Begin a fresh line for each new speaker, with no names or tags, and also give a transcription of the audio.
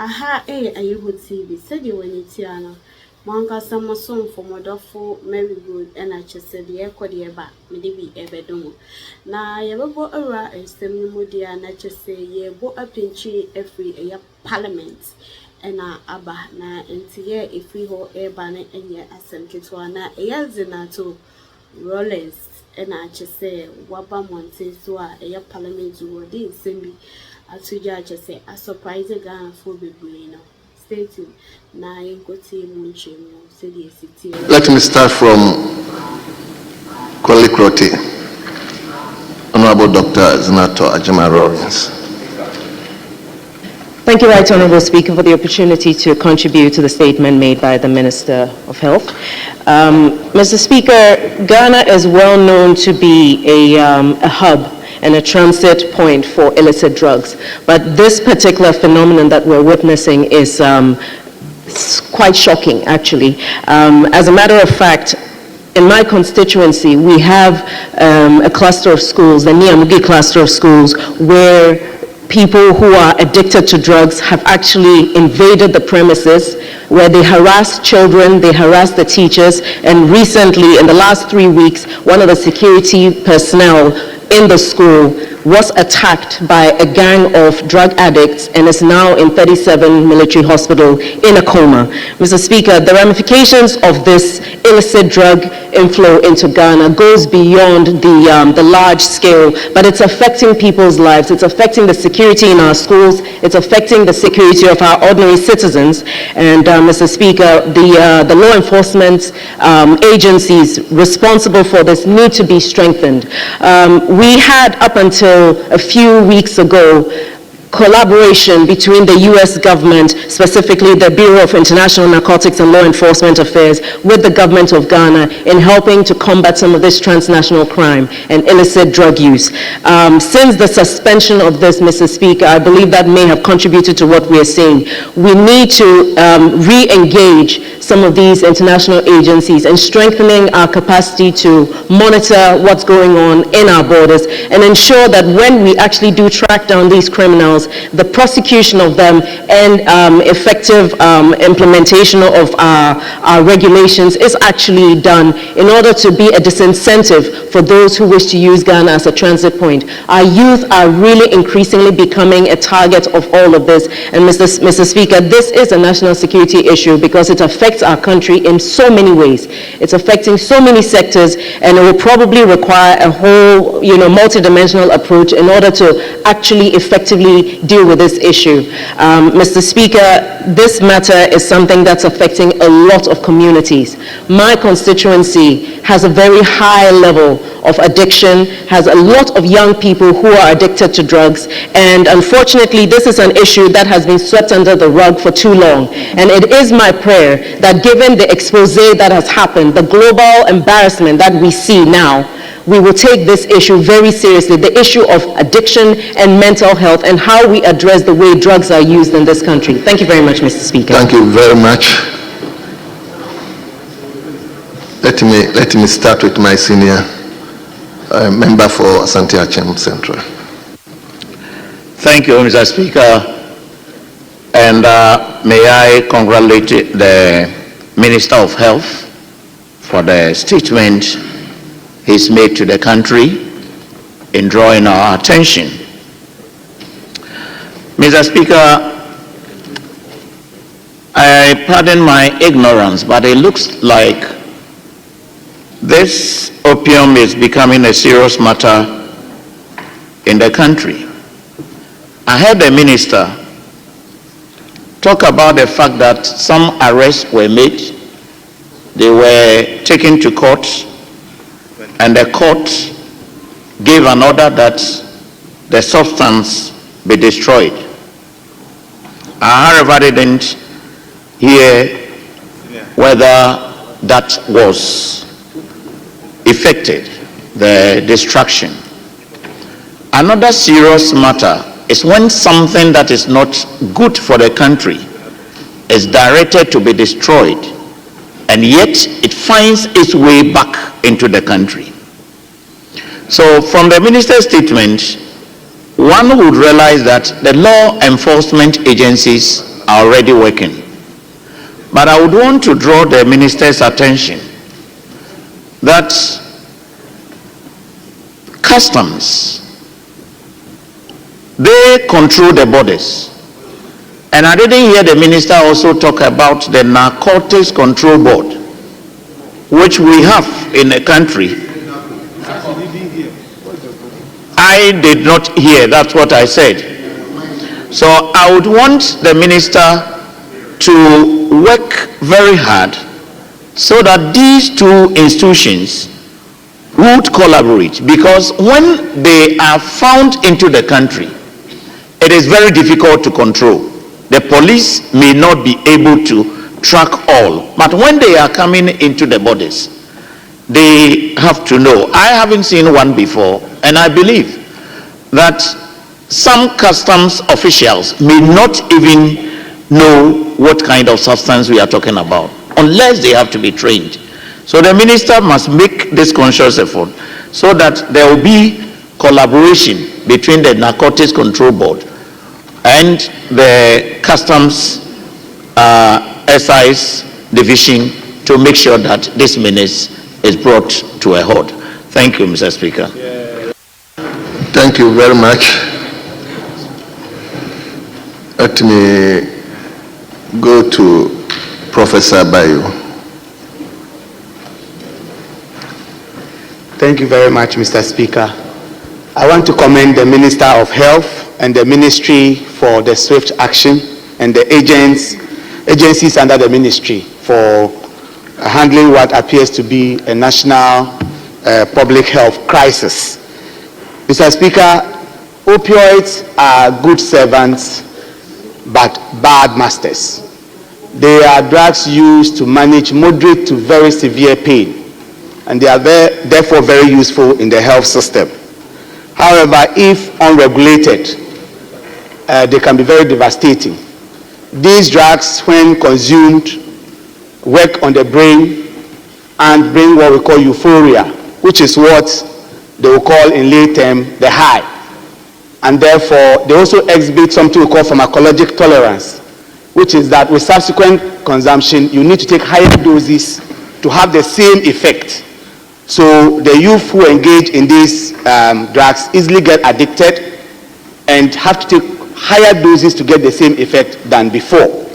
Aha, Ayuho TV, said you when it's Tiana. Monka some song for Modofo, Mary Good, and I just said the echo the eba, maybe ebedomo. Na ye bo era and stem modia, and I just say ye bo a pinchy every a parliament. And Abba, na into ye if we hold air banner and ye assembly to ana a Zenator Rawlings, and I just say, Wabba Monte, so a parliament to ordain Simbi. As we judge say, a surprise again for the brain. Stay tuned. Now, you go to
Let me start from Kwalikroti, Honorable Dr. Zenator Rawlings.
Thank you, Right Honorable Speaker, for the opportunity to contribute to the statement made by the Minister of Health. Mr. Speaker, Ghana is well known to be a hub and a transit point for illicit drugs. But this particular phenomenon that we're witnessing is quite shocking, actually. As a matter of fact, in my constituency, we have a cluster of schools, the Niamugi cluster of schools, where people who are addicted to drugs have actually invaded the premises, where they harass children, they harass the teachers, and recently, in the last 3 weeks, one of the security personnel in the school was attacked by a gang of drug addicts and is now in 37 military hospital in a coma. Mr. Speaker, the ramifications of this illicit drug inflow into Ghana goes beyond the large scale, but it's affecting people's lives. It's affecting the security in our schools. It's affecting the security of our ordinary citizens. And Mr. Speaker, the law enforcement agencies responsible for this need to be strengthened. We had up until a few weeks ago collaboration between the U.S. government, specifically the Bureau of International Narcotics and Law Enforcement Affairs, with the government of Ghana in helping to combat some of this transnational crime and illicit drug use. Since the suspension of this, Mr. Speaker, I believe that may have contributed to what we are seeing. We need to re-engage some of these international agencies and strengthening our capacity to monitor what's going on in our borders and ensure that when we actually do track down these criminals, the prosecution of them and effective implementation of our regulations is actually done in order to be a disincentive for those who wish to use Ghana as a transit point. Our youth are really increasingly becoming a target of all of this. And Mr. Speaker, this is a national security issue because it affects our country in so many ways. It's affecting so many sectors, and it will probably require a whole, multidimensional approach in order to actually effectively deal with this issue. Mr. Speaker, this matter is something that's affecting a lot of communities. My constituency has a very high level of addiction, has a lot of young people who are addicted to drugs, and unfortunately this is an issue that has been swept under the rug for too long. And it is my prayer that given the expose that has happened, the global embarrassment that we see now, we will take this issue very seriously, the issue of addiction and mental health and how we address the way drugs are used in this country. Thank you very much, Mr. Speaker.
Thank you very much. Let me start with my senior member for Asante Achem Central.
Thank you, Mr. Speaker. And may I congratulate the Minister of Health for the statement he's made to the country in drawing our attention. Mr. Speaker, I pardon my ignorance, but it looks like this opium is becoming a serious matter in the country. I heard the minister talk about the fact that some arrests were made, they were taken to court, and the court gave an order that the substance be destroyed. I, however, didn't hear whether that was effected, the destruction. Another serious matter is when something that is not good for the country is directed to be destroyed, and yet it finds its way back into the country. So from the minister's statement, one would realize that the law enforcement agencies are already working. But I would want to draw the minister's attention that customs, they control the borders. And I didn't hear the minister also talk about the Narcotics Control Board, which we have in the country. I did not hear, that's what I said. So I would want the minister to work very hard so that these two institutions would collaborate, because when they are found into the country, it is very difficult to control. The police may not be able to track all, but when they are coming into the borders, they have to know. I haven't seen one before, and I believe that some customs officials may not even know what kind of substance we are talking about, unless they have to be trained. So the minister must make this conscious effort so that there will be collaboration between the Narcotics Control Board and the Customs Excise Division to make sure that this menace is brought to a halt. Thank you, Mr. Speaker.
Thank you very much. Let me go to Professor Bayo.
Thank you very much, Mr. Speaker. I want to commend the Minister of Health and the Ministry for the swift action, and the agencies under the ministry for handling what appears to be a national public health crisis. Mr. Speaker, opioids are good servants but bad masters. They are drugs used to manage moderate to very severe pain, and they are therefore very useful in the health system. However, if unregulated, they can be very devastating. These drugs, when consumed, work on the brain and bring what we call euphoria, which is what they will call in lay term the high. And therefore, they also exhibit something we call pharmacologic tolerance, which is that with subsequent consumption, you need to take higher doses to have the same effect. So the youth who engage in these drugs easily get addicted and have to take higher doses to get the same effect than before.